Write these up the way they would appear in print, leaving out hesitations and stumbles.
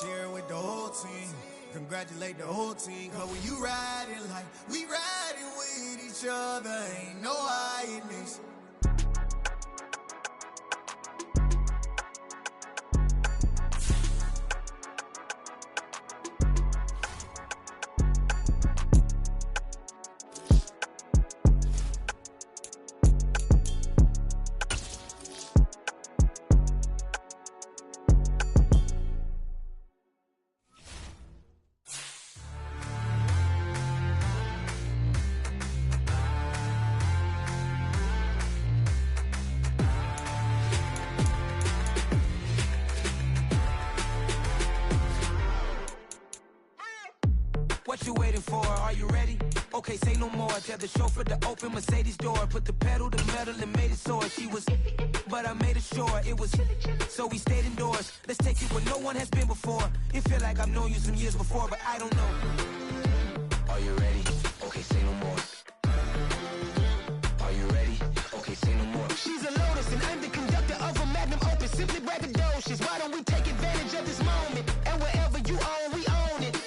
share with the whole team. Congratulate the whole team. Cause when you riding like we riding with each other, ain't no hiding this. What you waiting for? Are you ready? Okay, say no more. Tell the chauffeur to open Mercedes door. Put the pedal to metal and made it soar. She was, but I made it sure it was. So we stayed indoors. Let's take it where no one has been before. It feel like I've known you some years before, but I don't know. Are you ready? Okay, say no more. Are you ready? Okay, say no more. She's a Lotus and I'm the conductor of a magnum opus. Simply braggadocious. Why don't we take advantage of this moment? And wherever you own, we own it.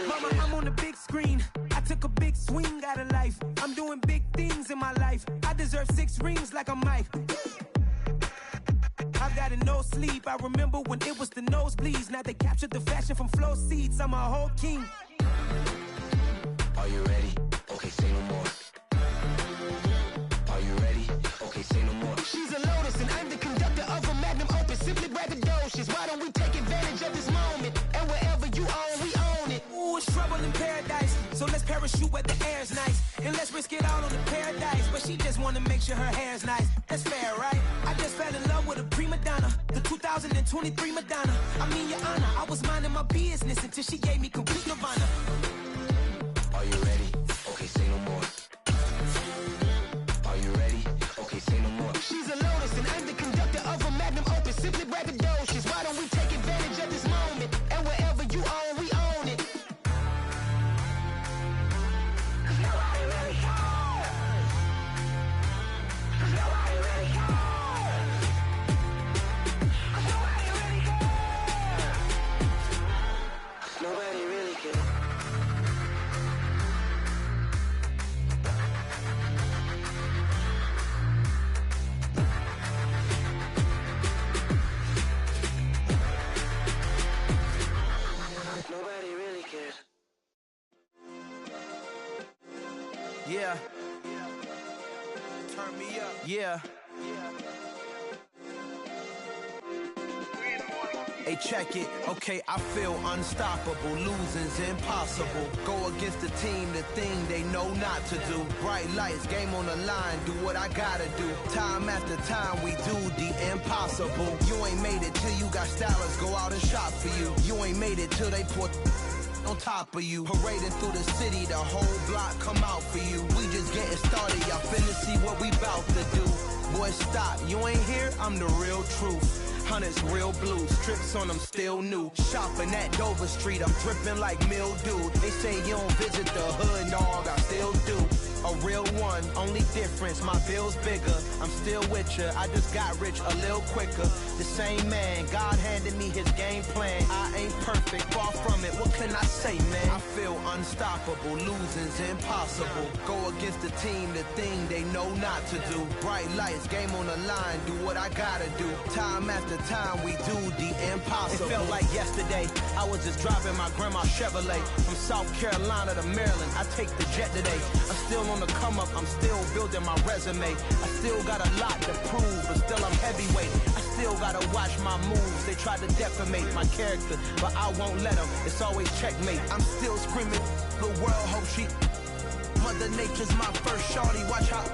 Mama, I'm on the big screen. I took a big swing out of life. I'm doing big things in my life. I deserve 6 rings like I'm Mike. I've got no sleep. I remember when it was the nosebleeds. Now they captured the fashion from flow seats. I'm a whole king. Are you ready? Okay, say no more. Are you ready? Okay, say no more. She's a Lotus and I'm the conductor of a magnum opus. Simply braggadocious. Why don't we take advantage of this moment? And wherever you own, we own it. Ooh, it's trouble in paradise. So let's parachute where the air's nice. And let's risk it all on the paradise. But she just wanna make sure her hair's nice. That's fair, right? I just fell in love with a prima donna. The 2023 Madonna. I mean, your honor, I was minding my business until she gave me complete nirvana. Are you ready? Okay, say no more. Are you ready? Okay, say no more. She's a Lotus and I'm the conductor of a magnum opus. Simply braggadocious. Why don't we take advantage of this moment? And wherever you own, we own it. Cause nobody really cares. Cause nobody really cares. Cause nobody really cares. Nobody really cares. Nobody really cares. Yeah. Turn me up. Yeah. Hey, check it. Okay, I feel unstoppable. Losing's impossible. Go against the team, the thing they know not to do. Bright lights, game on the line. Do what I gotta do. Time after time, we do the impossible. You ain't made it till you got stylists go out and shop for you. You ain't made it till they put on top of you. Parading through the city, the whole block come out for you. We just getting started, y'all finna see what we bout to do. Boy, stop, you ain't here, I'm the real truth. Hunters, real blue, strips on them still new. Shopping at Dover Street, I'm dripping like mildew. They say you don't visit the hood, dog, I still do. A real one, only difference, my bill's bigger. I'm still with ya, I just got rich a little quicker. The same man, God handed me his game plan. I ain't perfect, far from it, what can I say, man? I feel unstoppable, losing's impossible. Go against the team, the thing they know not to do. Bright lights, game on the line, do what I gotta do. Time after time, we do the impossible. It felt like yesterday, I was just driving my grandma's Chevrolet. From South Carolina to Maryland, I take the jet today. I'm still on the come up, I'm still building my resume. I still got a lot to prove, but still I'm heavyweight. I still gotta watch my moves. They try to defamate my character, but I won't let them. It's always checkmate. I'm still screaming, the world hope she. Mother Nature's my first shorty, watch how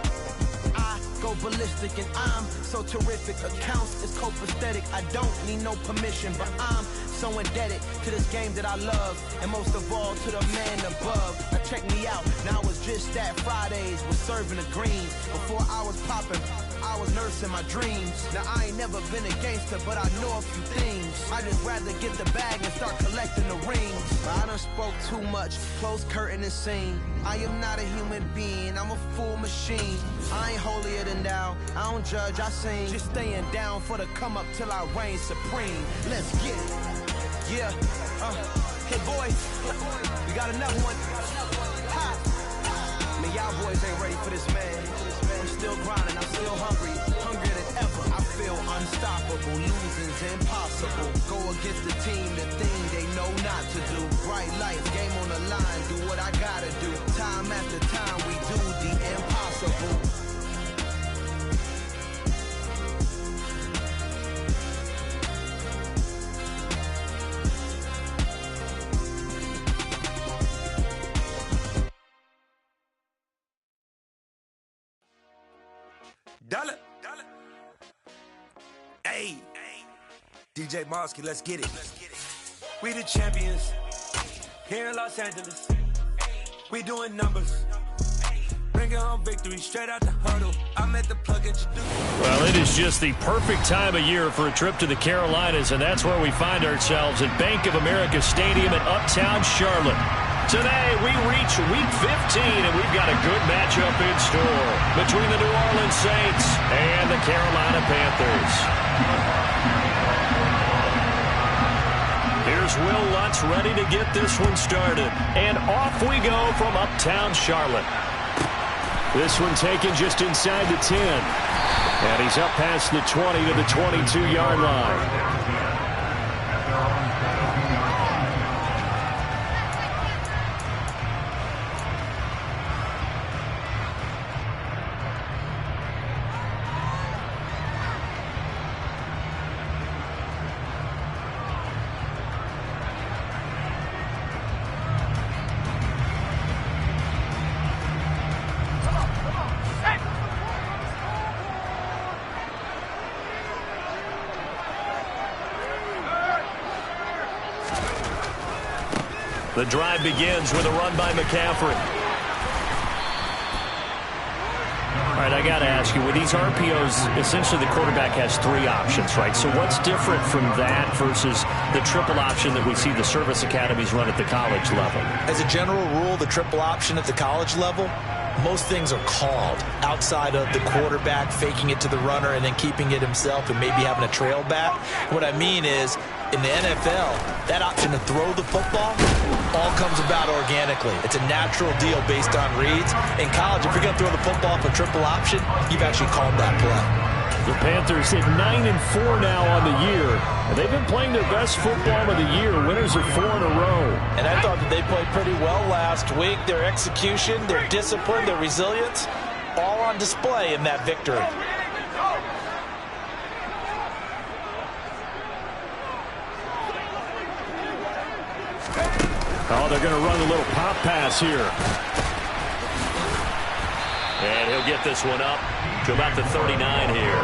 I go ballistic and I'm so terrific. Accounts is copacetic, I don't need no permission, but I'm so indebted to this game that I love, and most of all to the man above. Now check me out, now it's just that Fridays was serving the greens. Before I was popping, I was nursing my dreams. Now I ain't never been a gangster, but I know a few things. I just rather get the bag and start collecting strength in the ring. But I done spoke too much, close curtain and scene. I am not a human being, I'm a full machine. I ain't holier than thou, I don't judge, I sing. Just staying down for the come up till I reign supreme. Let's get it. Yeah, hey boys, we got another one. Ha. Man, y'all boys ain't ready for this, man. I'm still grinding, I'm still hungry, hungrier than ever. I feel unstoppable, losing's impossible. Go against the team, the thing they know not to do. Bright lights, game on the line, do what I gotta do. Time after time, we do the impossible. Dollar. Hey, DJ Mosky, let's get it. We the champions here in Los Angeles. We doing numbers. Bringing home victory straight out the huddle. I'm at the plug and Well, it is just the perfect time of year for a trip to the Carolinas, and that's where we find ourselves at Bank of America Stadium in Uptown Charlotte. Today, we reach Week 15, and we've got a good matchup in store between the New Orleans Saints and the Carolina Panthers. Here's Will Lutz ready to get this one started. And off we go from Uptown Charlotte. This one taken just inside the 10. And he's up past the 20 to the 22-yard line. The drive begins with a run by McCaffrey. All right, I got to ask you, with these RPOs, essentially the quarterback has three options, right? So what's different from that versus the triple option that we see the service academies run at the college level? As a general rule, the triple option at the college level, most things are called outside of the quarterback faking it to the runner and then keeping it himself and maybe having a trail back. What I mean is, in the NFL, that option to throw the football all comes about organically. It's a natural deal based on reads. In college, if you're going to throw the football for triple option, you've actually called that play. The Panthers hit 9-4 now on the year, and they've been playing their best football of the year. Winners of 4 in a row. And I thought that they played pretty well last week. Their execution, their discipline, their resilience, all on display in that victory. Oh, they're going to run a little pop pass here. And he'll get this one up to about the 39 here.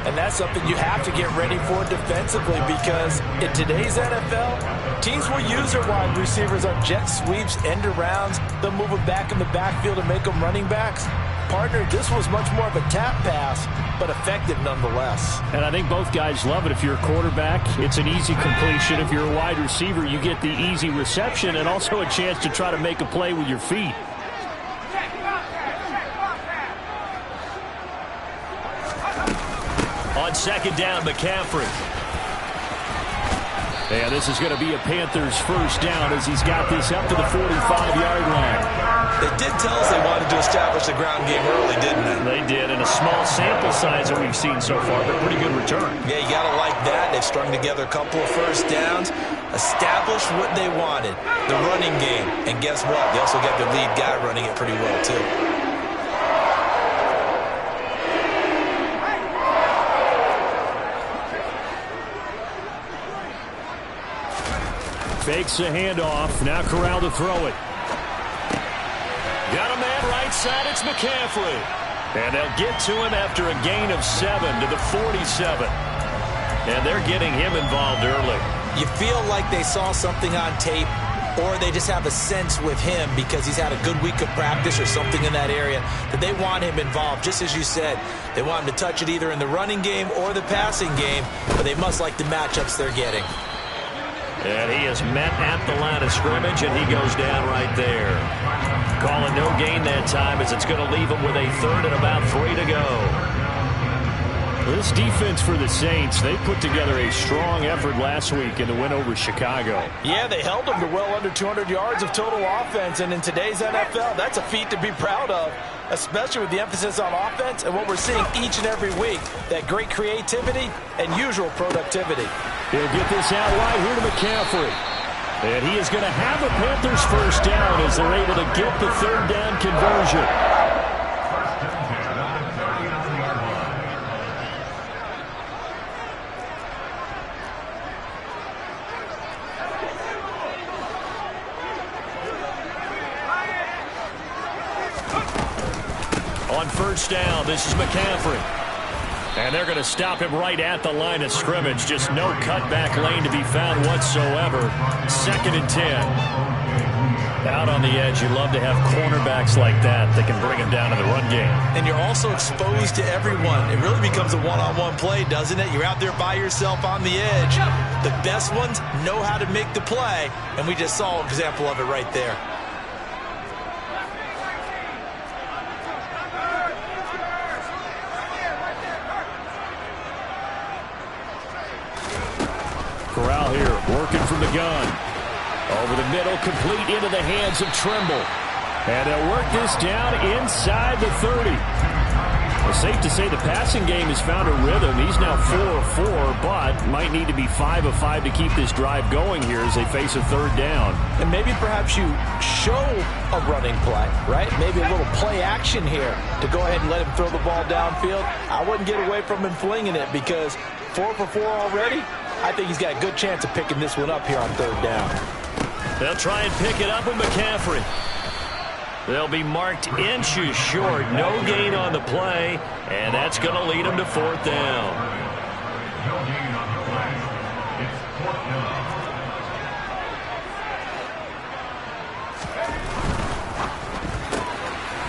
And that's something you have to get ready for defensively, because in today's NFL, teams will use their wide receivers on jet sweeps, end arounds. They'll move them back in the backfield and make them running backs. Partner, this was much more of a tap pass, but effective nonetheless. And I think both guys love it. If you're a quarterback, it's an easy completion. If you're a wide receiver, you get the easy reception and also a chance to try to make a play with your feet. On second down, McCaffrey. And this is going to be a Panthers first down as he's got this up to the 45-yard line. They did tell us they wanted to establish the ground game early, didn't they? They did, and a small sample size that we've seen so far, but pretty good return. Yeah, you got to like that. They've strung together a couple of first downs, established what they wanted, the running game. And guess what? They also got their lead guy running it pretty well, too. Fakes a handoff. Now Corral to throw it. Got a man right side. It's McCaffrey. And they'll get to him after a gain of 7 to the 47. And they're getting him involved early. You feel like they saw something on tape, or they just have a sense with him because he's had a good week of practice or something in that area that they want him involved. Just as you said, they want him to touch it either in the running game or the passing game, but they must like the matchups they're getting. And he has met at the line of scrimmage, and he goes down right there. Calling no gain that time as it's going to leave him with a third and about 3 to go. This defense for the Saints, they put together a strong effort last week in the win over Chicago. Yeah, they held them to well under 200 yards of total offense, and in today's NFL, that's a feat to be proud of, especially with the emphasis on offense and what we're seeing each and every week, that great creativity and usual productivity. He'll get this out wide here to McCaffrey. And he is going to have the Panthers first down as they're able to get the third down conversion. On first down, this is McCaffrey. And they're going to stop him right at the line of scrimmage. Just no cutback lane to be found whatsoever. 2nd and 10. Out on the edge, you love to have cornerbacks like that that can bring him down in the run game. And you're also exposed to everyone. It really becomes a one-on-one play, doesn't it? You're out there by yourself on the edge. The best ones know how to make the play, and we just saw an example of it right there. Corral here, working from the gun. Over the middle, complete into the hands of Trimble. And they'll work this down inside the 30. Well, safe to say the passing game has found a rhythm. He's now 4 of 4, but might need to be 5 of 5 to keep this drive going here as they face a third down. And maybe perhaps you show a running play, right? Maybe a little play action here to go ahead and let him throw the ball downfield. I wouldn't get away from him flinging it because 4 for 4 already. I think he's got a good chance of picking this one up here on third down. They'll try and pick it up with McCaffrey. They'll be marked inches short. No gain on the play, and that's going to lead them to 4th down.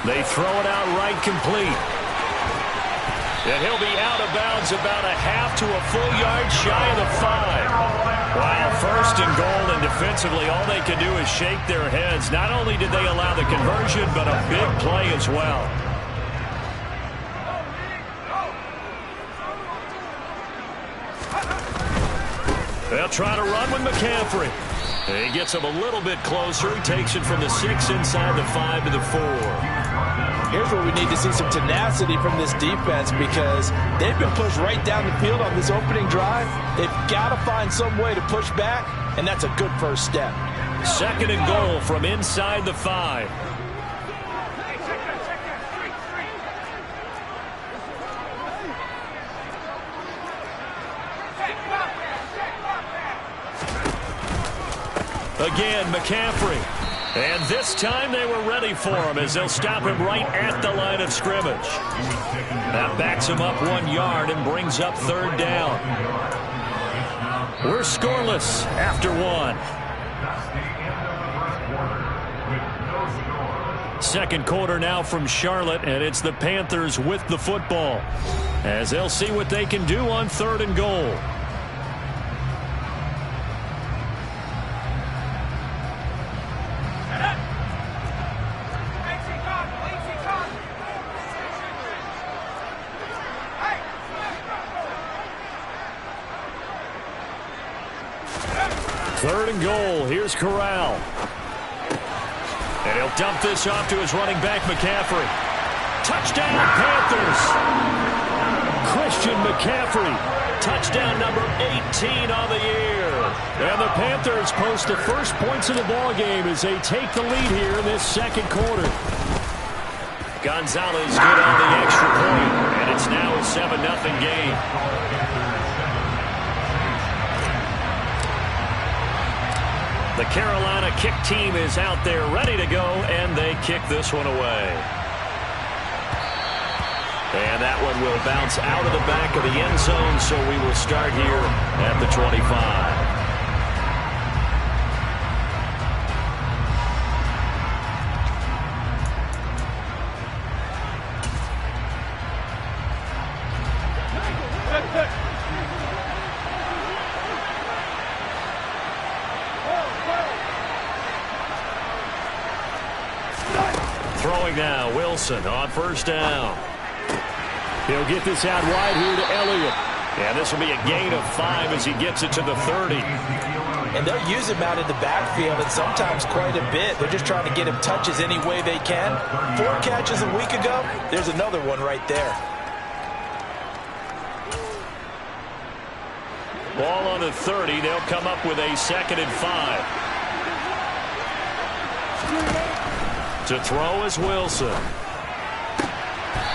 They throw it out right complete. And he'll be out of bounds about a half to a full yard shy of the 5. Wow, 1st and goal, and defensively all they can do is shake their heads. Not only did they allow the conversion, but a big play as well. They'll try to run with McCaffrey. He gets him a little bit closer. He takes it from the 6 inside the 5 to the 4. Here's where we need to see some tenacity from this defense because they've been pushed right down the field on this opening drive. They've got to find some way to push back, and that's a good first step. 2nd and goal from inside the 5. Again, McCaffrey. And this time they were ready for him as they'll stop him right at the line of scrimmage. That backs him up 1 yard and brings up third down. We're scoreless after 1. Second quarter now from Charlotte, and it's the Panthers with the football as they'll see what they can do on 3rd and goal. Third and goal. Here's Corral. And he'll dump this off to his running back, McCaffrey. Touchdown, Panthers. Christian McCaffrey. Touchdown number 18 on the year. And the Panthers post the first points of the ball game as they take the lead here in this second quarter. Gonzalez good on the extra point, and it's now a 7-0 game. The Carolina kick team is out there ready to go, and they kick this one away. And that one will bounce out of the back of the end zone, so we will start here at the 25. Throwing now, Wilson on first down. He'll get this out wide here to Elliott. And this will be a gain of 5 as he gets it to the 30. And they'll use him out in the backfield, and sometimes quite a bit. They're just trying to get him touches any way they can. 4 catches a week ago. There's another one right there. Ball on the 30. They'll come up with a 2nd and 5. To throw is Wilson.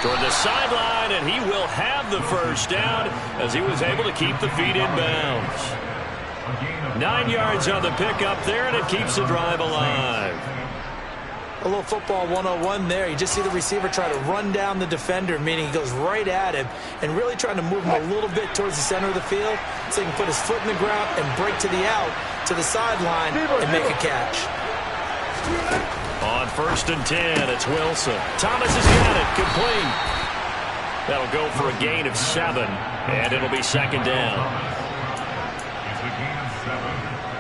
Toward the sideline, and he will have the first down as he was able to keep the feet in bounds. 9 yards on the pickup there, and it keeps the drive alive. A little football 101 there. You just see the receiver try to run down the defender, meaning he goes right at him and really trying to move him a little bit towards the center of the field so he can put his foot in the ground and break to the out, to the sideline, and make a catch. On 1st and 10, it's Wilson. Thomas has got it, complete. That'll go for a gain of 7, and it'll be 2nd down. It's a gain of 7,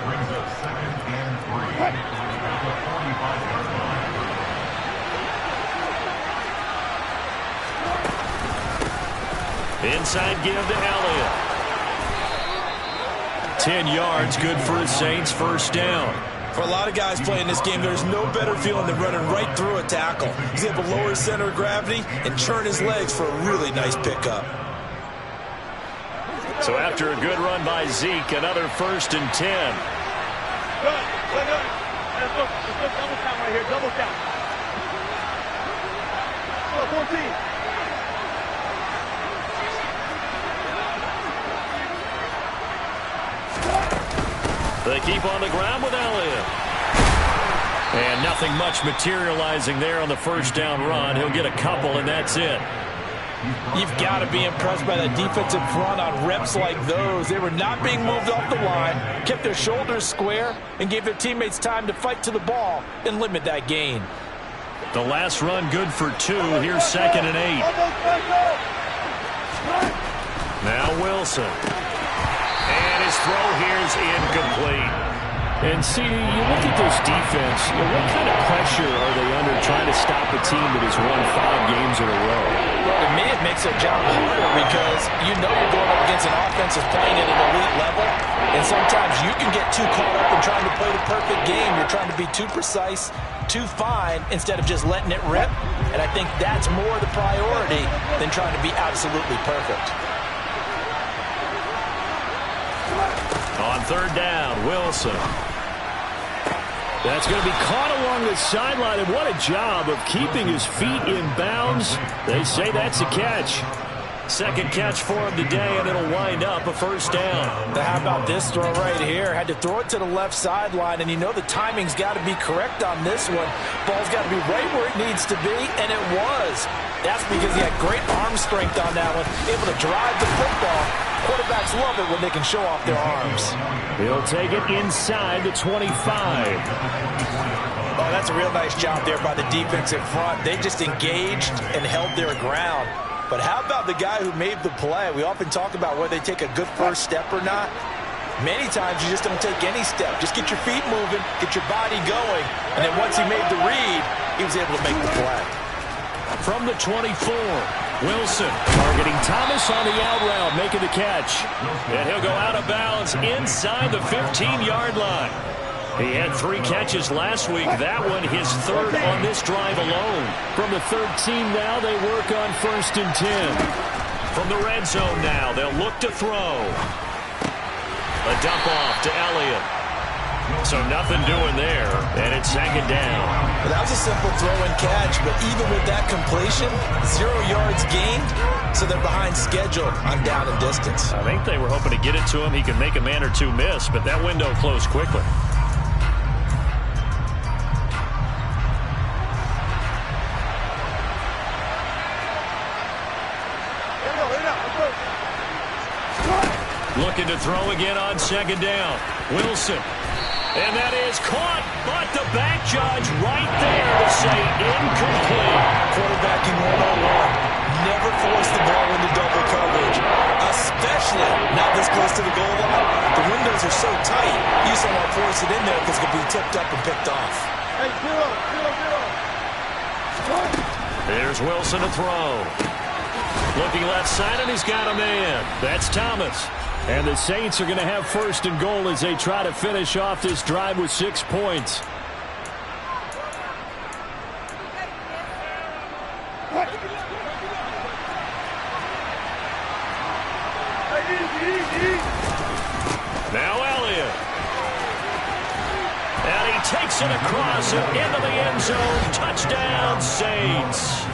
brings up 2nd and 3. The 45-yard line. Inside give to Elliott. 10 yards, good for the Saints, first down. For a lot of guys playing this game, there's no better feeling than running right through a tackle. He's able to lower his center of gravity and churn his legs for a really nice pickup. So after a good run by Zeke, another 1st and 10. Good. Let's look double count right here. Double count. 14. They keep on the ground with Elliott. And nothing much materializing there on the first down run. He'll get a couple, and that's it. You've got to be impressed by that defensive front on reps like those. They were not being moved off the line, kept their shoulders square, and gave their teammates time to fight to the ball and limit that gain. The last run good for 2. Here's 2nd and 8. Now Wilson. And his throw here is incomplete. And CD, you look at this defense, what kind of pressure are they under trying to stop a team that has won 5 games in a row? Well, to me, it makes their job harder because you know you're going up against an offense that's playing at an elite level, and sometimes you can get too caught up in trying to play the perfect game. You're trying to be too precise, too fine, instead of just letting it rip, and I think that's more the priority than trying to be absolutely perfect. On 3rd down, Wilson. That's going to be caught along the sideline, and what a job of keeping his feet in bounds. They say that's a catch. 2nd catch for him today, and it'll wind up a first down. Now, how about this throw right here? Had to throw it to the left sideline, and you know the timing's got to be correct on this one. Ball's got to be right where it needs to be, and it was. That's because he had great arm strength on that one, able to drive the football. Quarterbacks love it when they can show off their arms. He'll take it inside the 25. Oh, that's a real nice job there by the defensive front. They just engaged and held their ground. But how about the guy who made the play? We often talk about whether they take a good first step or not. Many times you just don't take any step. Just get your feet moving, get your body going, and then once he made the read, he was able to make the play. From the 24, Wilson targeting Thomas on the out route, making the catch. And he'll go out of bounds inside the 15-yard line. He had 3 catches last week. That one his 3rd on this drive alone. From the 13 now, they work on 1st and 10. From the red zone now, they'll look to throw. A dump off to Elliott. So nothing doing there, and it's 2nd down. Well, that was a simple throw and catch, but even with that completion, 0 yards gained, so they're behind schedule on down and distance. I think they were hoping to get it to him. He could make a man or two miss, but that window closed quickly. Looking to throw again on 2nd down. Wilson. And that is caught, but the back judge right there to say incomplete. Quarterbacking 101. Never force the ball into double coverage, especially not this close to the goal line. The windows are so tight, you just don't want to force it in there because it could be tipped up and picked off. Hey, 0, 0, 0. Here's Wilson to throw. Looking left side, and he's got a man. That's Thomas. And the Saints are going to have first and goal as they try to finish off this drive with 6 points. Now Elliott. And he takes it across and into the end zone. Touchdown, Saints.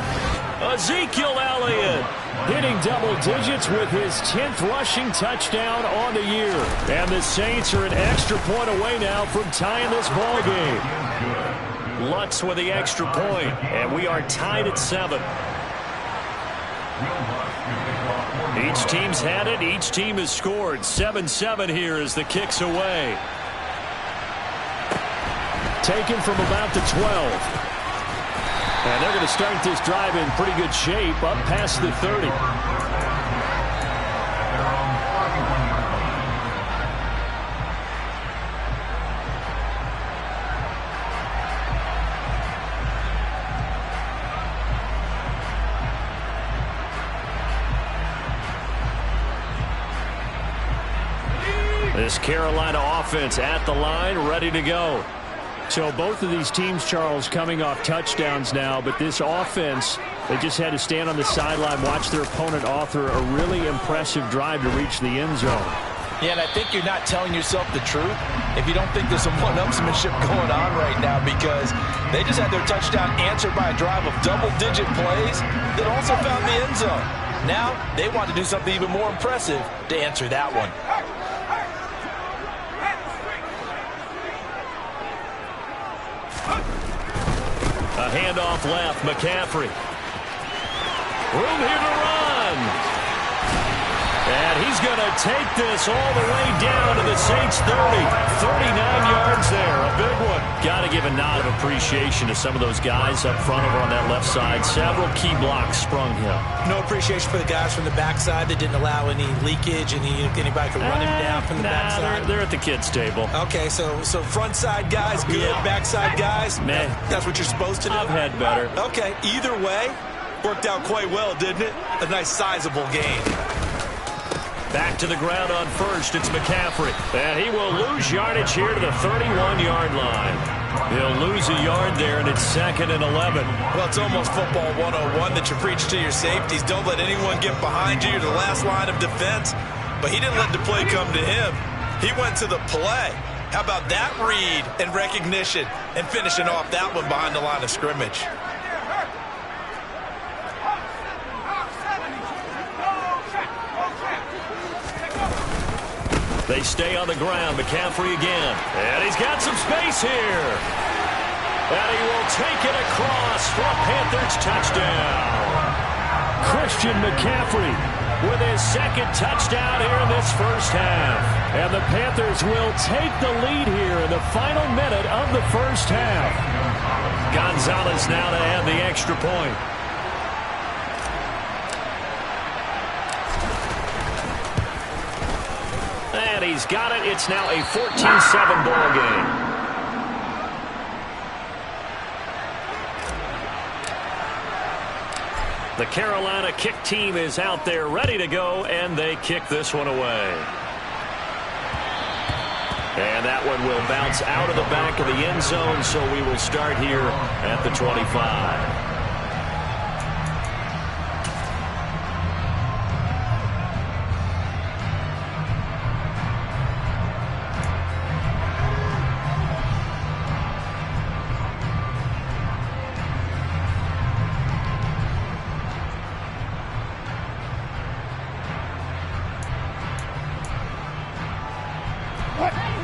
Ezekiel Elliott hitting double digits with his 10th rushing touchdown on the year. And the Saints are an extra point away now from tying this ball game. Lutz with the extra point, and we are tied at 7. Each team's had it. Each team has scored. 7-7 here as the kick's away. Taken from about the 12. And they're going to start this drive in pretty good shape up past the 30. This Carolina offense at the line, ready to go. So both of these teams, Charles, coming off touchdowns now, but this offense, they just had to stand on the sideline, watch their opponent author a really impressive drive to reach the end zone. Yeah, and I think you're not telling yourself the truth if you don't think there's some one-upsmanship going on right now, because they just had their touchdown answered by a drive of double-digit plays that also found the end zone. Now they want to do something even more impressive to answer that one. A handoff left, McCaffrey. Room here to run. And he's going to take this all the way down to the Saints 30. 39 yards there, a big one. Got to give a nod of appreciation to some of those guys up front over on that left side. Several key blocks sprung him. No appreciation for the guys from the backside that didn't allow any leakage, and anybody could run him down from the backside. They're at the kids' table. Okay, so front side guys good, yeah. Backside guys, man, that's what you're supposed to do. I've had better. Okay, either way, worked out quite well, didn't it? A nice sizable gain. Back to the ground on first, it's McCaffrey. And he will lose yardage here to the 31-yard line. He'll lose a yard there, and it's 2nd and 11. Well, it's almost football 101 that you preach to your safeties. Don't let anyone get behind you. You're the last line of defense. But he didn't let the play come to him. He went to the play. How about that read and recognition and finishing off that one behind the line of scrimmage? They stay on the ground. McCaffrey again. And he's got some space here. And he will take it across for a Panthers touchdown. Christian McCaffrey with his 2nd touchdown here in this first half. And the Panthers will take the lead here in the final minute of the first half. Gonzalez now to add the extra point. And he's got it. It's now a 14-7 ball game. The Carolina kick team is out there ready to go, and they kick this one away. And that one will bounce out of the back of the end zone, so we will start here at the 25.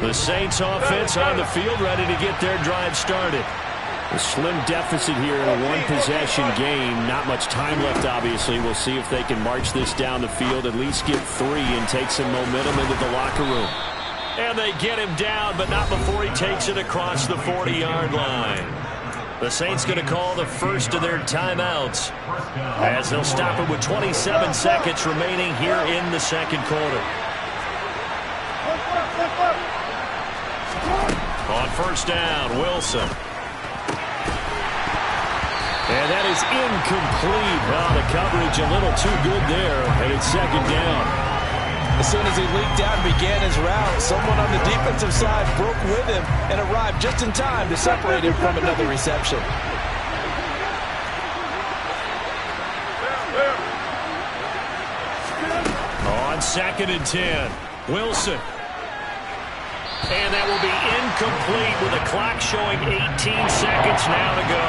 The Saints offense on the field ready to get their drive started. A slim deficit here in a one-possession game. Not much time left, obviously. We'll see if they can march this down the field, at least get 3 and take some momentum into the locker room. And they get him down, but not before he takes it across the 40-yard line. The Saints going to call the first of their timeouts as they'll stop it with 27 seconds remaining here in the second quarter. On first down, Wilson. And that is incomplete. Oh, the coverage a little too good there, and it's second down. As soon as he leaked out and began his route, someone on the defensive side broke with him and arrived just in time to separate him from another reception. On 2nd and 10, Wilson. And that will be incomplete with the clock showing 18 seconds now to go.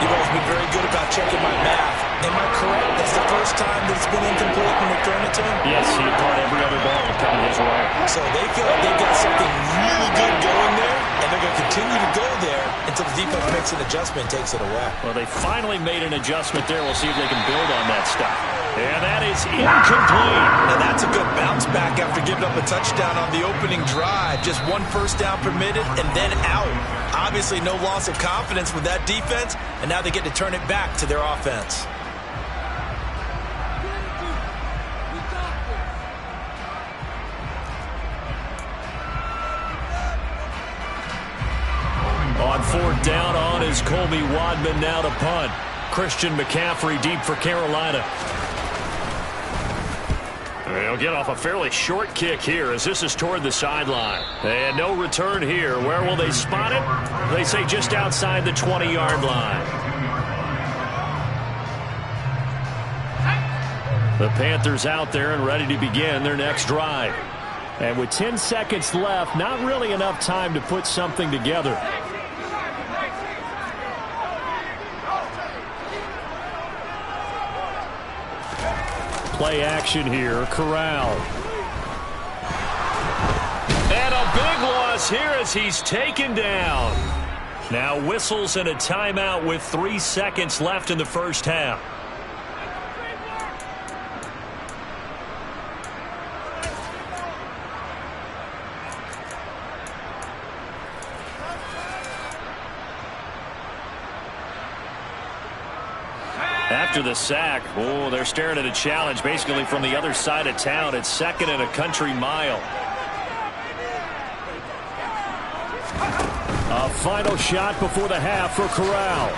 You've always been very good about checking my math. Am I correct? That's the first time that it's been incomplete when they've thrown it to him? Yes, he caught every other ball coming his way. So they feel like they've got something really good going there, and they're going to continue to go there until the defense makes an adjustment and takes it away. Well, they finally made an adjustment there. We'll see if they can build on that stuff. And that is incomplete. And that's a good bounce back after giving up a touchdown on the opening drive. Just one first down permitted and then out. Obviously no loss of confidence with that defense, and now they get to turn it back to their offense. On 4th down, on is Colby Wadman now to punt. Christian McCaffrey deep for Carolina. They'll get off a fairly short kick here as this is toward the sideline. And no return here. Where will they spot it? They say just outside the 20-yard line. The Panthers out there and ready to begin their next drive. And with 10 seconds left, not really enough time to put something together. Play action here, Corral. And a big loss here as he's taken down. Now whistles and a timeout with 3 seconds left in the first half. After the sack, oh, they're staring at a challenge basically from the other side of town. It's 2nd and a country mile. A final shot before the half for Corral.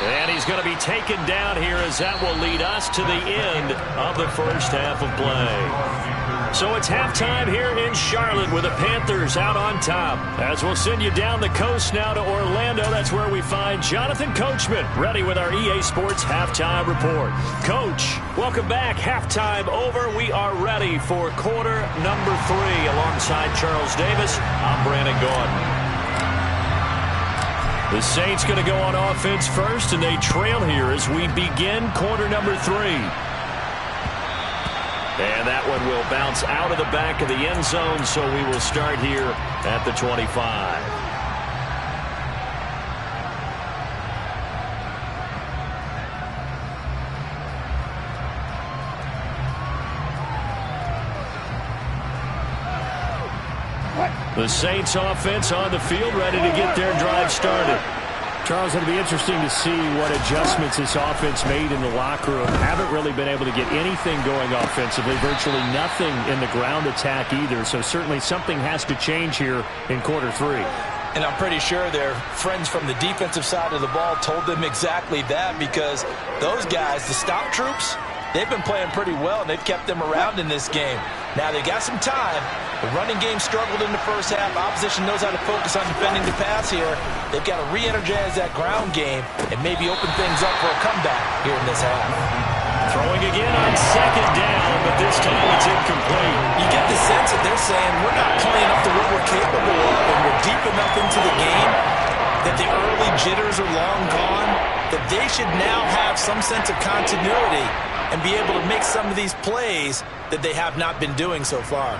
And he's going to be taken down here as that will lead us to the end of the first half of play. So it's halftime here in Charlotte with the Panthers out on top. As we'll send you down the coast now to Orlando, that's where we find Jonathan Coachman ready with our EA Sports Halftime Report. Coach, welcome back. Halftime over. We are ready for quarter number 3. Alongside Charles Davis, I'm Brandon Gordon. The Saints going to go on offense first, and they trail here as we begin quarter number 3. And that one will bounce out of the back of the end zone, so we will start here at the 25. The Saints offense on the field, ready to get their drive started. Charles, it'll be interesting to see what adjustments this offense made in the locker room. Haven't really been able to get anything going offensively, virtually nothing in the ground attack either. So certainly something has to change here in quarter 3. And I'm pretty sure their friends from the defensive side of the ball told them exactly that, because those guys, the stop troops, they've been playing pretty well, and they've kept them around in this game. Now they got some time. The running game struggled in the first half. Opposition knows how to focus on defending the pass here. They've got to re-energize that ground game and maybe open things up for a comeback here in this half. Throwing again on 2nd down, but this time it's incomplete. You get the sense that they're saying we're not playing up to what we're capable of, and we're deep enough into the game that the early jitters are long gone, that they should now have some sense of continuity and be able to make some of these plays that they have not been doing so far.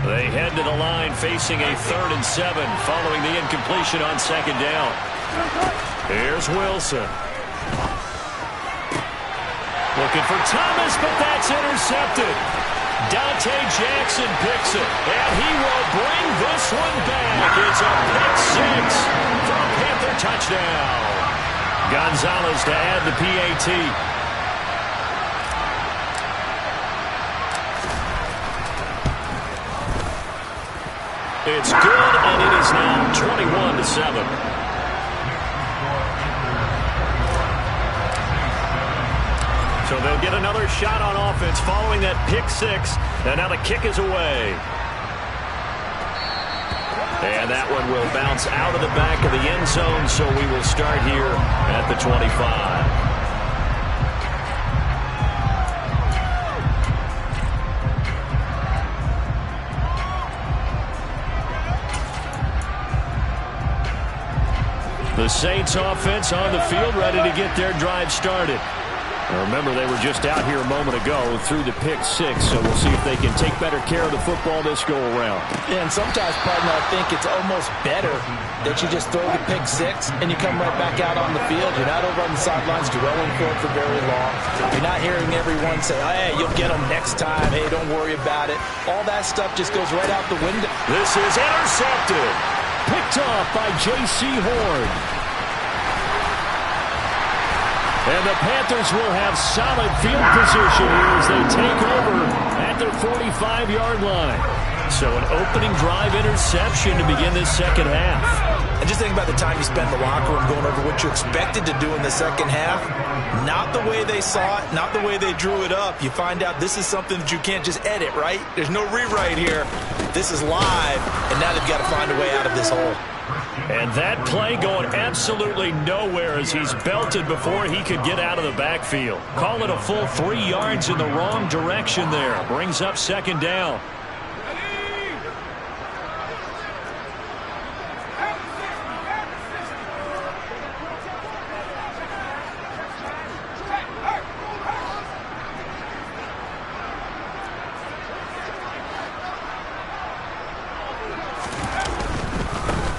They head to the line facing a 3rd and 7 following the incompletion on 2nd down. Here's Wilson. Looking for Thomas, but that's intercepted. Dante Jackson picks it, and he will bring this one back. It's a pick 6 for a Panther touchdown. Gonzalez to add the PAT. It's good, and it is now 21-7. So they'll get another shot on offense following that pick six. And now the kick is away. And that one will bounce out of the back of the end zone, so we will start here at the 25. The Saints offense on the field, ready to get their drive started. Remember, they were just out here a moment ago through the pick six, so we'll see if they can take better care of the football this go-around. Yeah, and sometimes, partner, I think it's almost better that you just throw the pick six and you come right back out on the field. You're not over on the sidelines dwelling for it for very long. You're not hearing everyone say, oh, hey, you'll get them next time. Hey, don't worry about it. All that stuff just goes right out the window. This is intercepted. Picked off by J.C. Horn. And the Panthers will have solid field position here as they take over at their 45-yard line. So an opening drive interception to begin this second half. And just think about the time you spent in the locker room going over what you expected to do in the second half. Not the way they saw it, not the way they drew it up. You find out this is something that you can't just edit, right? There's no rewrite here. This is live, and now they've got to find a way out of this hole. And that play going absolutely nowhere as he's belted before he could get out of the backfield. Call it a full 3 yards in the wrong direction there. Brings up second down.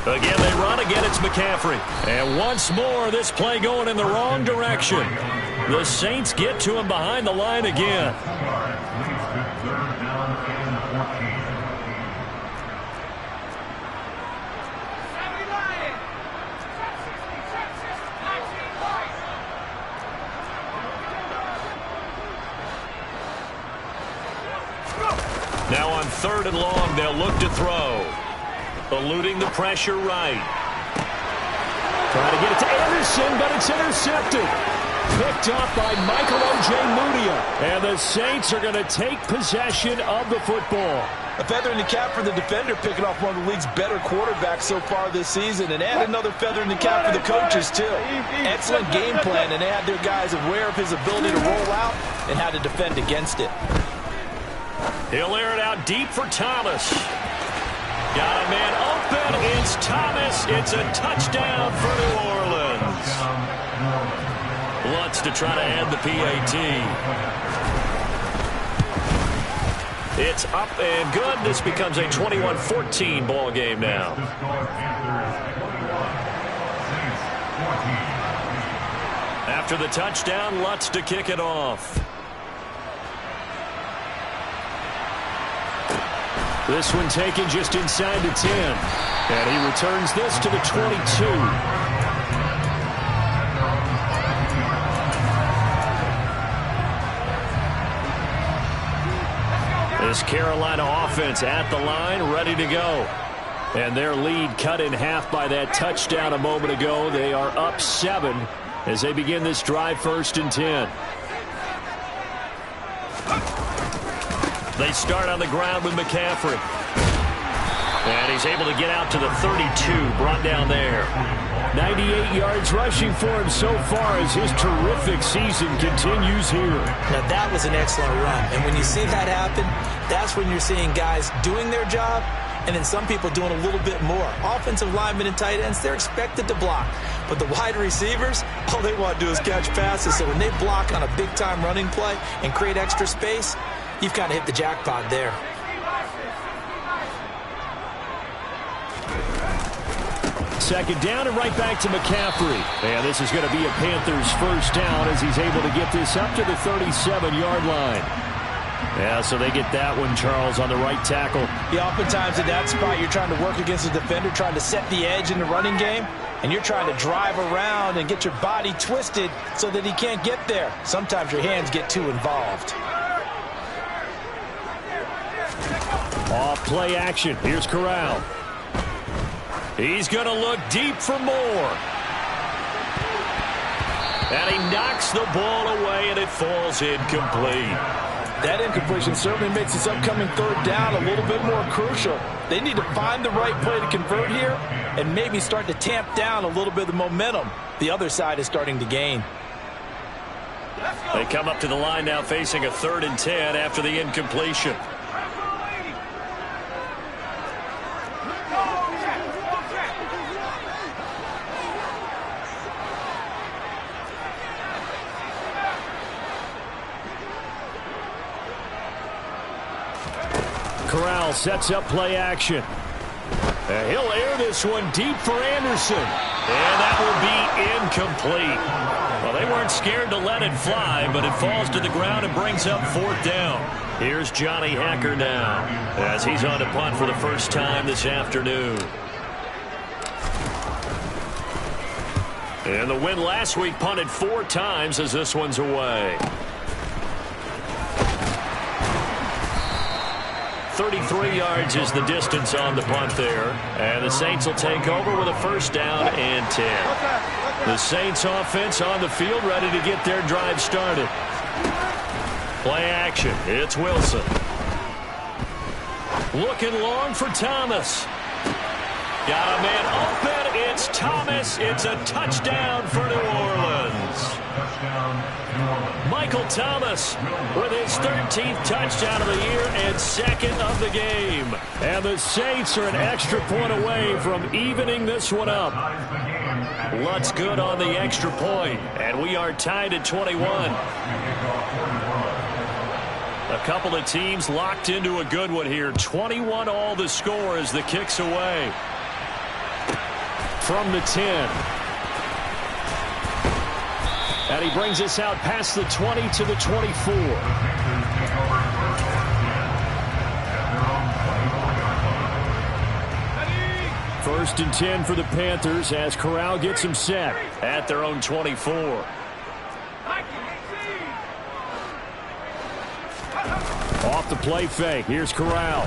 Again, they run. Again, it's McCaffrey. And once more, this play going in the wrong direction. The Saints get to him behind the line again. Now on 3rd and long, they'll look to throw. Eluding the pressure right. Trying to get it to Anderson, but it's intercepted. Picked off by Michael Ojemudia. And the Saints are going to take possession of the football. A feather in the cap for the defender, picking off one of the league's better quarterbacks so far this season. And add another feather in the cap for the coaches, too. Excellent game plan, and they had their guys aware of his ability to roll out and how to defend against it. He'll air it out deep for Thomas. Got a man open. It's Thomas. It's a touchdown for New Orleans. Lutz to try to add the PAT. It's up and good. This becomes a 21-14 ball game now. After the touchdown, Lutz to kick it off. This one taken just inside the 10. And he returns this to the 22. This Carolina offense at the line, ready to go. And their lead cut in half by that touchdown a moment ago. They are up 7 as they begin this drive 1st and 10. They start on the ground with McCaffrey. And he's able to get out to the 32, brought down there. 98 yards rushing for him so far as his terrific season continues here. Now, that was an excellent run. And when you see that happen, that's when you're seeing guys doing their job and then some people doing a little bit more. Offensive linemen and tight ends, they're expected to block. But the wide receivers, all they want to do is catch passes. So when they block on a big-time running play and create extra space, you've kind of hit the jackpot there. Second down and right back to McCaffrey. And this is going to be a Panthers first down as he's able to get this up to the 37-yard line. Yeah, so they get that one, Charles, on the right tackle. Yeah, oftentimes in that spot, you're trying to work against a defender, trying to set the edge in the running game, and you're trying to drive around and get your body twisted so that he can't get there. Sometimes your hands get too involved. Off play action. Here's Corral. He's going to look deep for more. And he knocks the ball away, and it falls incomplete. That incompletion certainly makes this upcoming third down a little bit more crucial. They need to find the right play to convert here and maybe start to tamp down a little bit of the momentum the other side is starting to gain. They come up to the line now facing a 3rd and 10 after the incompletion. Corral sets up play action. And he'll air this one deep for Anderson. And that will be incomplete. Well, they weren't scared to let it fly, but it falls to the ground and brings up 4th down. Here's Johnny Hacker now as he's on to punt for the first time this afternoon. And the win last week punted 4 times as this one's away. 33 yards is the distance on the punt there. And the Saints will take over with a 1st down and 10. The Saints offense on the field ready to get their drive started. Play action. It's Wilson. Looking long for Thomas. Got a man open. It's Thomas. It's a touchdown for New Orleans. Michael Thomas with his 13th touchdown of the year and 2nd of the game. And the Saints are an extra point away from evening this one up. Lutz good on the extra point, and we are tied at 21. A couple of teams locked into a good one here. 21 all the score as the kick's away. From the 10. And he brings us out past the 20 to the 24. 1st and 10 for the Panthers as Corral gets him set at their own 24. Off the play fake. Here's Corral.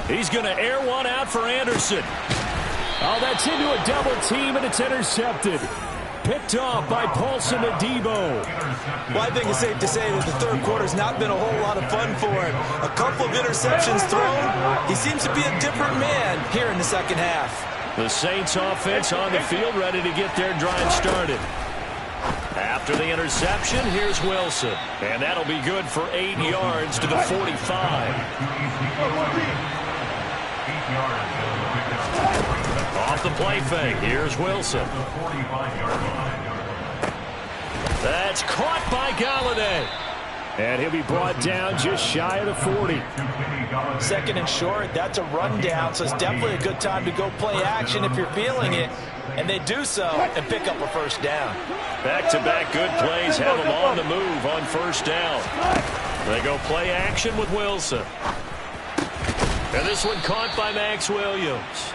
He's going to air one out for Anderson. Oh, that's into a double team, and it's intercepted. Picked off by Paulson Adebo. Well, I think it's safe to say that the third quarter's not been a whole lot of fun for him. A couple of interceptions thrown. He seems to be a different man here in the second half. The Saints offense on the field ready to get their drive started. After the interception, here's Wilson. And that'll be good for 8 yards to the 45. Off the play fake, here's Wilson. That's caught by Galladay. And he'll be brought down just shy of the 40. 2nd and short, that's a rundown, so it's definitely a good time to go play action if you're feeling it. And they do so and pick up a 1st down. Back-to-back good plays have them on the move on 1st down. They go play action with Wilson. And this one caught by Max Williams.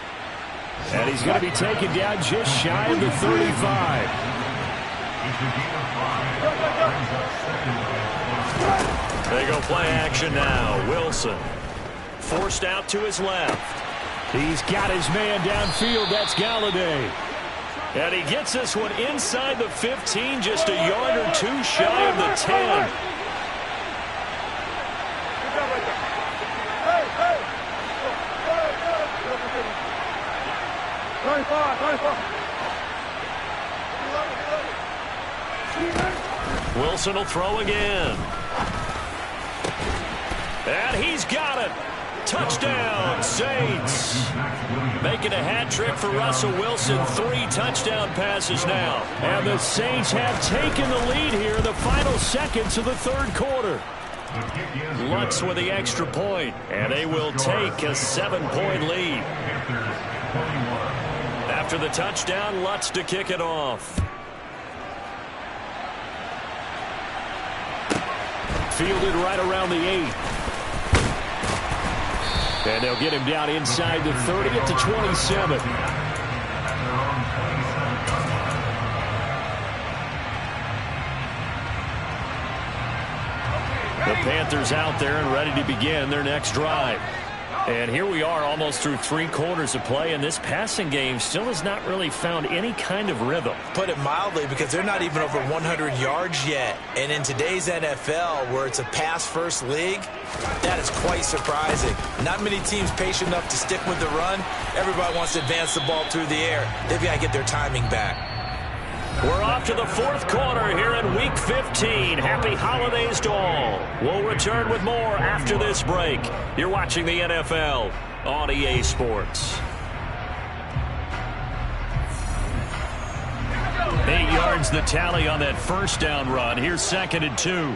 And he's going to be taken down just shy of the 35. They go play action now. Wilson forced out to his left. He's got his man downfield. That's Galladay. And he gets this one inside the 15, just a yard or 2 shy of the 10. Wilson will throw again. And he's got it. Touchdown, Saints. Making a hat trick for Russell Wilson. 3 touchdown passes now. And the Saints have taken the lead here in the final seconds of the third quarter. Lutz with the extra point, and they will take a 7-point lead. After the touchdown, Lutz to kick it off. Fielded right around the 8. And they'll get him down inside the 30 at the 27. The Panthers out there and ready to begin their next drive. And here we are almost through 3 quarters of play, and this passing game still has not really found any kind of rhythm. Put it mildly, because they're not even over 100 yards yet. And in today's NFL, where it's a pass-first league, that is quite surprising. Not many teams patient enough to stick with the run. Everybody wants to advance the ball through the air. They've got to get their timing back. We're off to the 4th quarter here in Week 15. Happy holidays to all. We'll return with more after this break. You're watching the NFL on EA Sports. 8 yards the tally on that first down run. Here's 2nd and 2.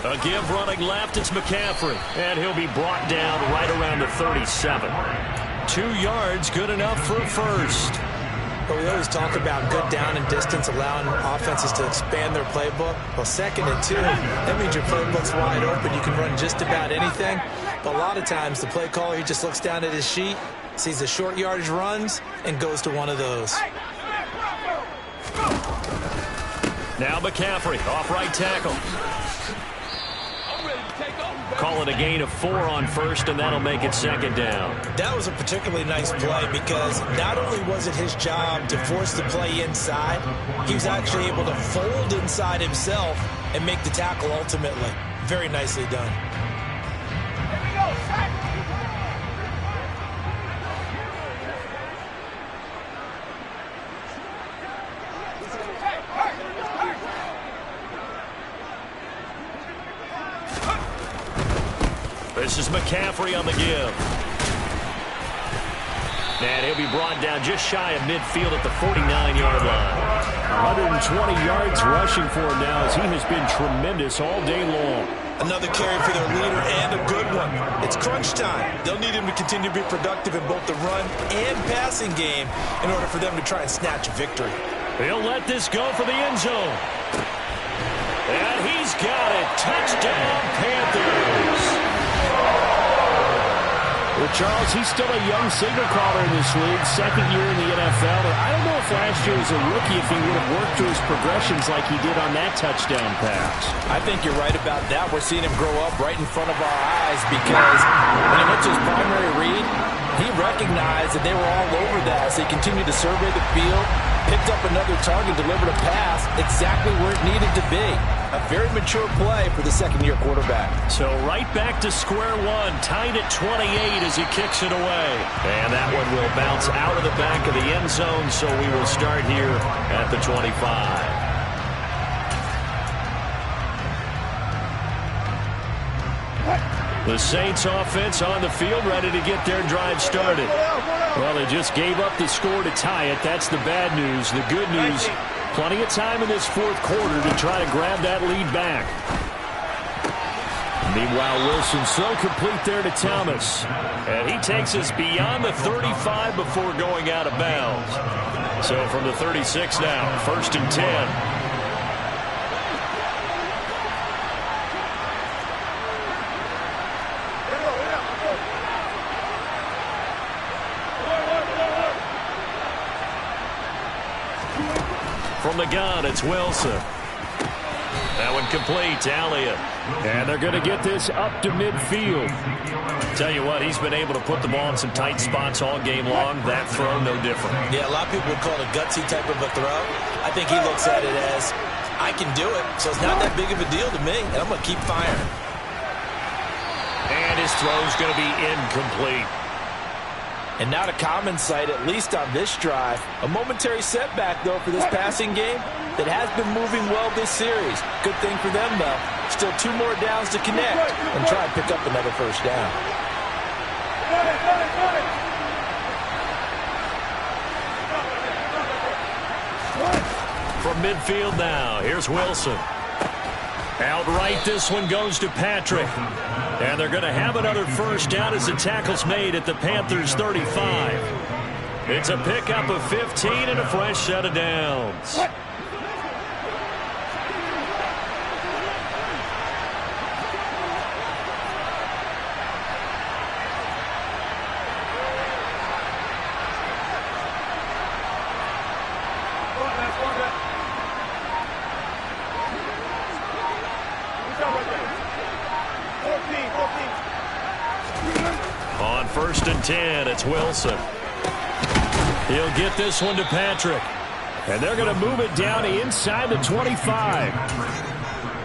A give running left, it's McCaffrey. And he'll be brought down right around the 37. 2 yards, good enough for a first. But we always talk about good down and distance, allowing offenses to expand their playbook. Well, 2nd and 2, that means your playbook's wide open. You can run just about anything. But a lot of times, the play caller, he just looks down at his sheet, sees the short yardage runs, and goes to one of those. Now McCaffrey, off right tackle. Call it a gain of 4 on first, and that'll make it 2nd down. That was a particularly nice play because not only was it his job to force the play inside, he was actually able to fold inside himself and make the tackle ultimately. Very nicely done. This is McCaffrey on the give. And he'll be brought down just shy of midfield at the 49-yard line. 120 yards rushing for him now as he has been tremendous all day long. Another carry for their leader and a good one. It's crunch time. They'll need him to continue to be productive in both the run and passing game in order for them to try and snatch a victory. He'll let this go for the end zone. And he's got it. Touchdown, Panthers. Well, Charles, he's still a young signal caller in this league, 2nd year in the NFL. But I don't know if last year as a rookie if he would have worked through his progressions like he did on that touchdown pass. I think you're right about that. We're seeing him grow up right in front of our eyes because when he went to his primary read, he recognized that they were all over that as he continued to survey the field, picked up another target, delivered a pass exactly where it needed to be. A very mature play for the 2nd-year quarterback. So right back to square one, tied at 28 as he kicks it away. And that one will bounce out of the back of the end zone, so we will start here at the 25. The Saints offense on the field, ready to get their drive started. Well, they just gave up the score to tie it. That's the bad news. The good news, plenty of time in this 4th quarter to try to grab that lead back. Meanwhile, Wilson so complete there to Thomas. And he takes us beyond the 35 before going out of bounds. So from the 36 now, 1st and 10. From the gun, it's Wilson. That one complete to Elliott. And they're going to get this up to midfield. Tell you what, he's been able to put the ball in some tight spots all game long. That throw, no different. Yeah, a lot of people would call it a gutsy type of a throw. I think he looks at it as, I can do it, so it's not that big of a deal to me, and I'm going to keep firing. And his throw's going to be incomplete. And not a common sight, at least on this drive. A momentary setback, though, for this passing game that has been moving well this series. Good thing for them, though. Still 2 more downs to connect and try and pick up another first down. From midfield now, here's Wilson. Outright, this one goes to Patrick. And they're going to have another first down as the tackle's made at the Panthers' 35. It's a pickup of 15 and a fresh set of downs. 1st and 10. It's Wilson. He'll get this one to Patrick. And they're going to move it down inside the 25.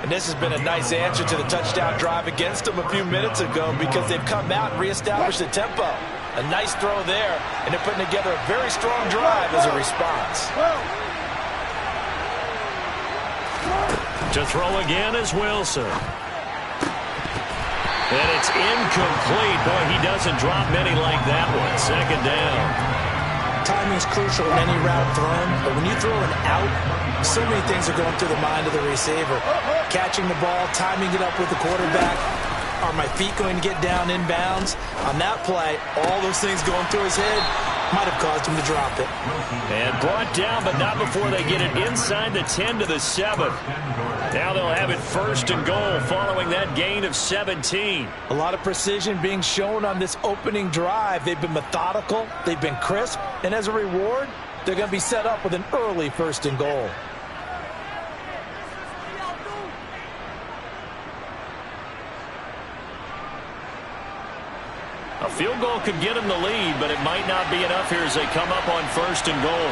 And this has been a nice answer to the touchdown drive against them a few minutes ago because they've come out and reestablished the tempo. A nice throw there, and they're putting together a very strong drive as a response. To throw again is Wilson. And it's incomplete. Boy, he doesn't drop many like that one. 2nd down. Timing is crucial in any route thrown, but when you throw an out, so many things are going through the mind of the receiver. Catching the ball, timing it up with the quarterback. Are my feet going to get down inbounds? On that play, all those things going through his head might have caused him to drop it. And brought down, but not before they get it inside the 10 to the 7. Now they'll have it 1st and goal following that gain of 17. A lot of precision being shown on this opening drive. They've been methodical, they've been crisp, and as a reward, they're going to be set up with an early 1st and goal. A field goal could get them the lead, but it might not be enough here as they come up on 1st and goal.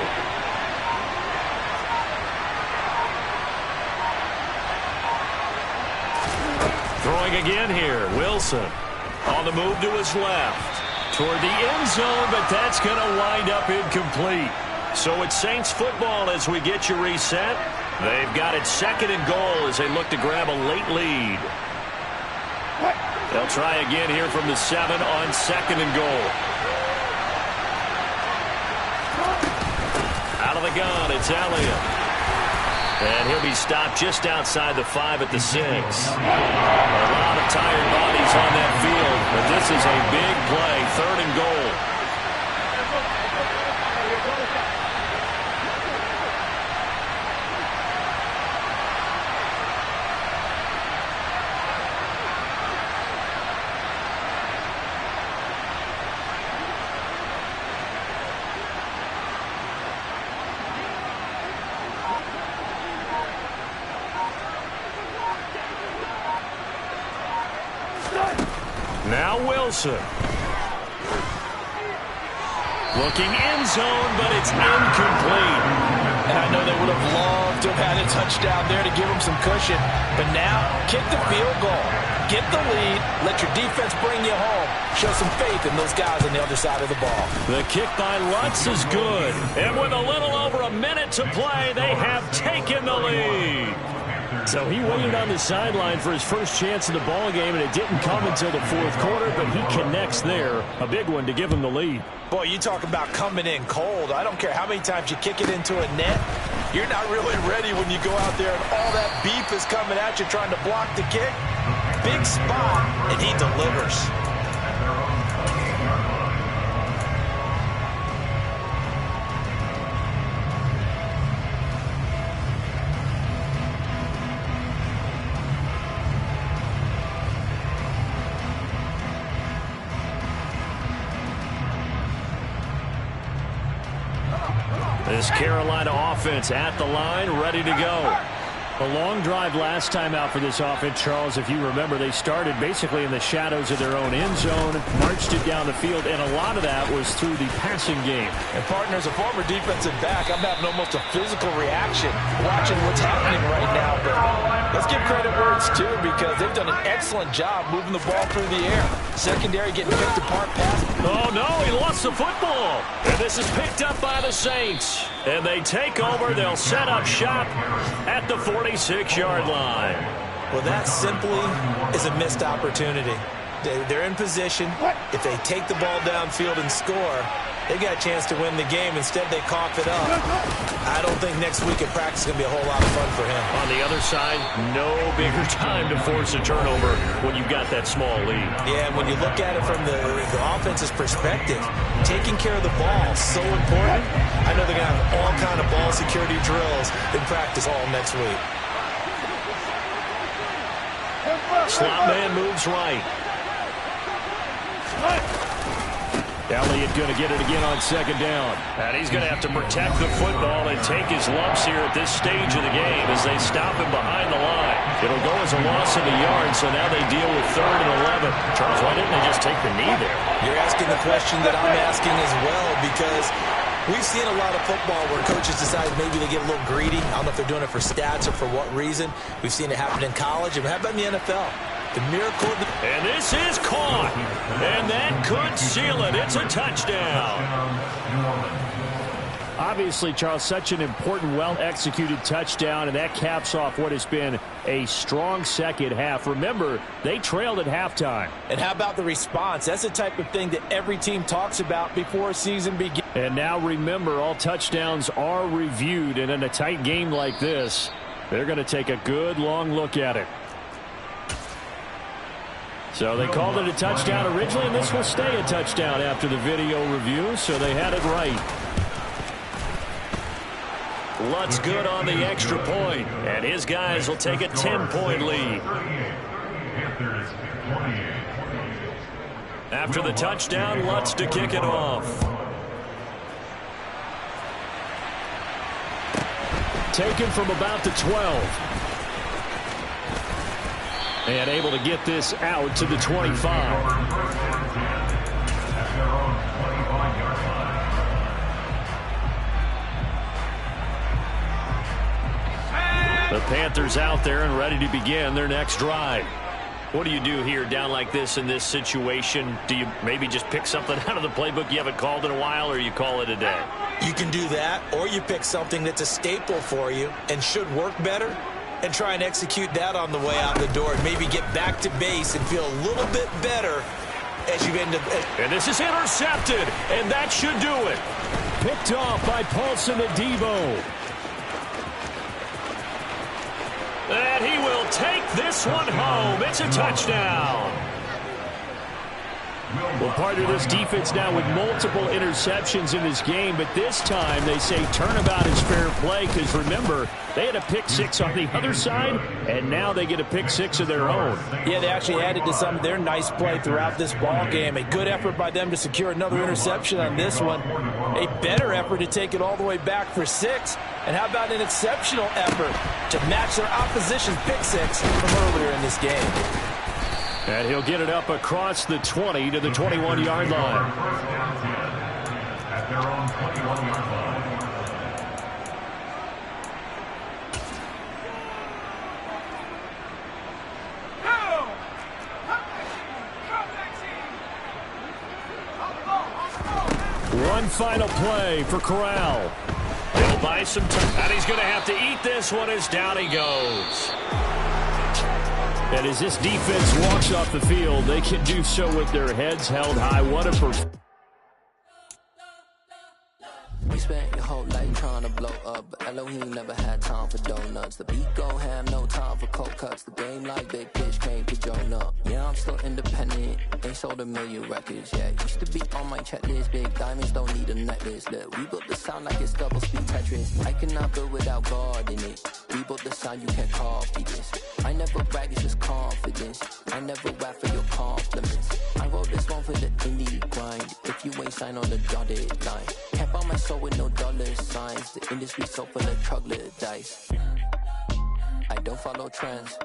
Throwing again here, Wilson. On the move to his left. Toward the end zone, but that's going to wind up incomplete. So it's Saints football as we get you reset. They've got it 2nd and goal as they look to grab a late lead. They'll try again here from the 7 on 2nd and goal. Out of the gun, it's Elliott. And he'll be stopped just outside the 5 at the 6. A lot of tired bodies on that field, but this is a big play, 3rd and goal. Now Wilson. Looking end zone, but it's incomplete. And I know they would have loved to have had a touchdown there to give them some cushion. But now, kick the field goal. Get the lead. Let your defense bring you home. Show some faith in those guys on the other side of the ball. The kick by Lutz is good. And with a little over a minute to play, they have taken the lead. So he waited on the sideline for his first chance in the ball game, and it didn't come until the 4th quarter, but he connects there. A big one to give him the lead. Boy, you talk about coming in cold. I don't care how many times you kick it into a net. You're not really ready when you go out there and all that beef is coming at you trying to block the kick. Big spot, and he delivers. This Carolina offense at the line, ready to go. A long drive last time out for this offense, Charles. If you remember, they started basically in the shadows of their own end zone, marched it down the field, and a lot of that was through the passing game. And, partner, as a former defensive back, I'm having almost a physical reaction watching what's happening right now. But let's give credit where it's due because they've done an excellent job moving the ball through the air. Secondary getting picked apart, pass. Oh, no, he lost the football. And this is picked up by the Saints. And they take over. They'll set up shop at the 46-yard line. Well, that simply is a missed opportunity. They're in position. If they take the ball downfield and score, they got a chance to win the game. Instead, they cough it up. I don't think next week at practice is going to be a whole lot of fun for him. On the other side, no bigger time to force a turnover when you've got that small lead. Yeah, and when you look at it from the offense's perspective, taking care of the ball is so important. I know they're going to have all kind of ball security drills in practice all next week. Slot man moves right. Elliott going to get it again on 2nd down. And he's going to have to protect the football and take his lumps here at this stage of the game as they stop him behind the line. It'll go as a loss in the yard, so now they deal with 3rd and 11. Charles, why didn't they just take the knee there? You're asking the a question that I'm asking as well, because we've seen a lot of football where coaches decide maybe they get a little greedy. I don't know if they're doing it for stats or for what reason. We've seen it happen in college. And how about in the NFL? The miracle. And this is caught. And that could seal it. It's a touchdown. Obviously, Charles, such an important, well-executed touchdown, and that caps off what has been a strong second half. Remember, they trailed at halftime. And how about the response? That's the type of thing that every team talks about before a season begins. And now remember, all touchdowns are reviewed, and in a tight game like this, they're going to take a good long look at it. So they called it a touchdown originally, and this will stay a touchdown after the video review, so they had it right. Lutz good on the extra point, and his guys will take a 10-point lead. After the touchdown, Lutz to kick it off. Taken from about the 12. And able to get this out to the 25. The Panthers out there and ready to begin their next drive. What do you do here down like this in this situation? Do you maybe just pick something out of the playbook you haven't called in a while, or you call it a day? You can do that, or you pick something that's a staple for you and should work better and try and execute that on the way out the door and maybe get back to base and feel a little bit better as you end up. And this is intercepted, and that should do it. Picked off by Paulson Adebo. And he will take this one home. It's a touchdown. Well, part of this defense now with multiple interceptions in this game, but this time they say turnabout is fair play, because remember, they had a pick six on the other side, and now they get a pick six of their own. Yeah, they actually added to some of their nice play throughout this ball game. A good effort by them to secure another interception on this one. A better effort to take it all the way back for 6. And how about an exceptional effort to match their opposition's pick six from earlier in this game? And he'll get it up across the 20 to the 21-yard line. At their own 21-yard line. One final play for Corral. He'll buy some time, and he's going to have to eat this one as down he goes. And as this defense walks off the field, they can do so with their heads held high. What a performance. You spent your whole life trying to blow up, but Elohim never had time for donuts. The beat go ham, no time for cold cuts. The game like big pitch came to Jonah. Yeah, I'm still independent, ain't sold a million records yet. Used to be on my checklist, big diamonds don't need a necklace. Look, we built the sound like it's double speed Tetris. I cannot build without God in it. We built the sound, you can't copy this. I never brag, it's just confidence. I never rap for your compliments. I wrote this one for the indie grind. If you ain't signed on the dotted line, can't buy my soul with no dollar signs. The industry so full of troglodytes. I don't follow trends.